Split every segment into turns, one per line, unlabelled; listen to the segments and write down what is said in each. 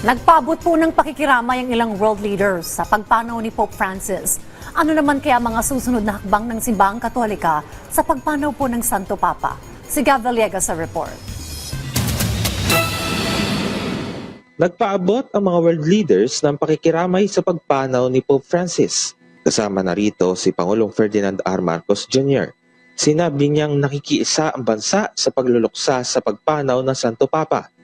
Nagpaabot po ng pakikiramay ang ilang world leaders sa pagpanaw ni Pope Francis. Ano naman kaya mga susunod na hakbang ng simbahang Katolika sa pagpanaw po ng Santo Papa? Si Gav Villegas sa report.
Nagpaabot ang mga world leaders ng pakikiramay sa pagpanaw ni Pope Francis. Kasama na rito si Pangulong Ferdinand R. Marcos Jr. Sinabi niyang nakikiisa ang bansa sa pagluluksa sa pagpanaw ng Santo Papa.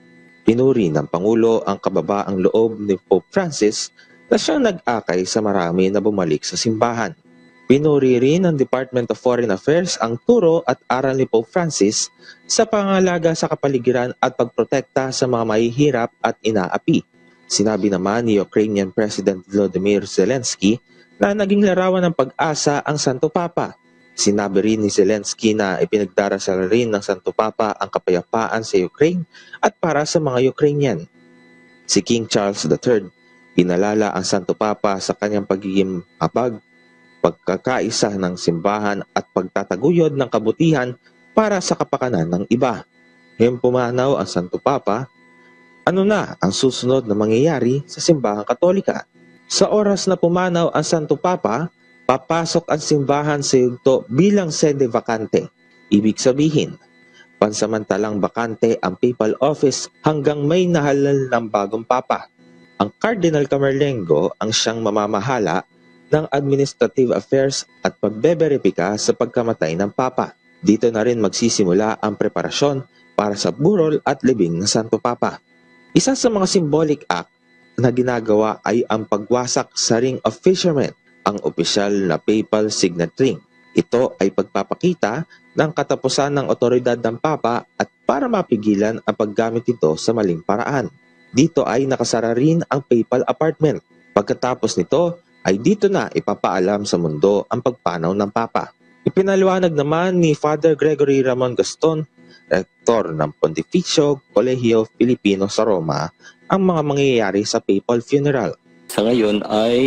Pinuri ng Pangulo ang kababaang loob ni Pope Francis na siyang nag-akay sa marami na bumalik sa simbahan. Pinuri rin ng Department of Foreign Affairs ang turo at aral ni Pope Francis sa pangalaga sa kapaligiran at pagprotekta sa mga mahihirap at inaapi. Sinabi naman ni Ukrainian President Volodymyr Zelensky na naging larawan ng pag-asa ang Santo Papa. Sinabi rin ni Zelensky na ipinagdarasal rin ng Santo Papa ang kapayapaan sa Ukraine at para sa mga Ukrainian. Si King Charles III, pinalala ang Santo Papa sa kanyang pagiging habag, pagkakaisa ng simbahan at pagtataguyod ng kabutihan para sa kapakanan ng iba. Ngayon pumanaw ang Santo Papa, ano na ang susunod na mangyayari sa simbahang Katolika? Sa oras na pumanaw ang Santo Papa, papasok ang simbahan sa yugto bilang sede vacante. Ibig sabihin, pansamantalang bakante ang papal office hanggang may nahalal ng bagong papa. Ang Cardinal Camerlengo ang siyang mamamahala ng administrative affairs at pagbeberipika sa pagkamatay ng papa. Dito na rin magsisimula ang preparasyon para sa burol at libing ng Santo Papa. Isa sa mga symbolic act na ginagawa ay ang pagwasak sa Ring of Fishermen, ang opisyal na papal signet ring. Ito ay pagpapakita ng katapusan ng otoridad ng Papa at para mapigilan ang paggamit ito sa maling paraan. Dito ay nakasara rin ang papal apartment. Pagkatapos nito ay dito na ipapaalam sa mundo ang pagpanaw ng Papa. Ipinaliwanag naman ni Father Gregory Ramon Gaston, rektor ng Pontificio Colegio Filipino sa Roma, ang mga mangyayari sa papal funeral.
Sa ngayon ay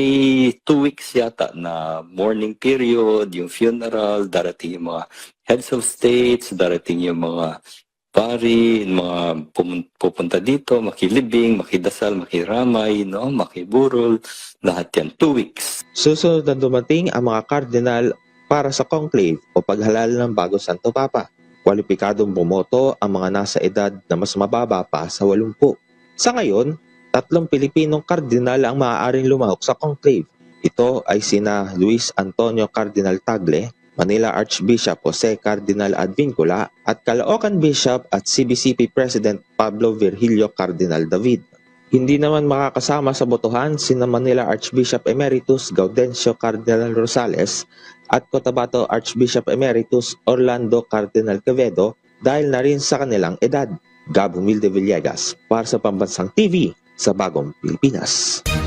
2 weeks yata na mourning period, yung funeral, darating yung mga heads of states, darating yung mga pari, mga pupunta dito, makilibing, makidasal, makiramay, no, makiburol, lahat yan, 2 weeks.
Susunod na dumating ang mga kardinal para sa conclave o paghalal ng bago Santo Papa. Kwalipikadong bumoto ang mga nasa edad na mas mababa pa sa 80. Sa ngayon, 3 Pilipinong kardinal ang maaaring lumahok sa conclave. Ito ay sina Luis Antonio Cardinal Tagle, Manila Archbishop Jose Cardinal Advincula at Caloocan Bishop at CBCP President Pablo Virgilio Cardinal David. Hindi naman makakasama sa botohan sina Manila Archbishop Emeritus Gaudencio Cardinal Rosales at Cotabato Archbishop Emeritus Orlando Cardinal Quevedo dahil na rin sa kanilang edad. Gab Humilde Villegas para sa Pambansang TV sa Bagong Pilipinas.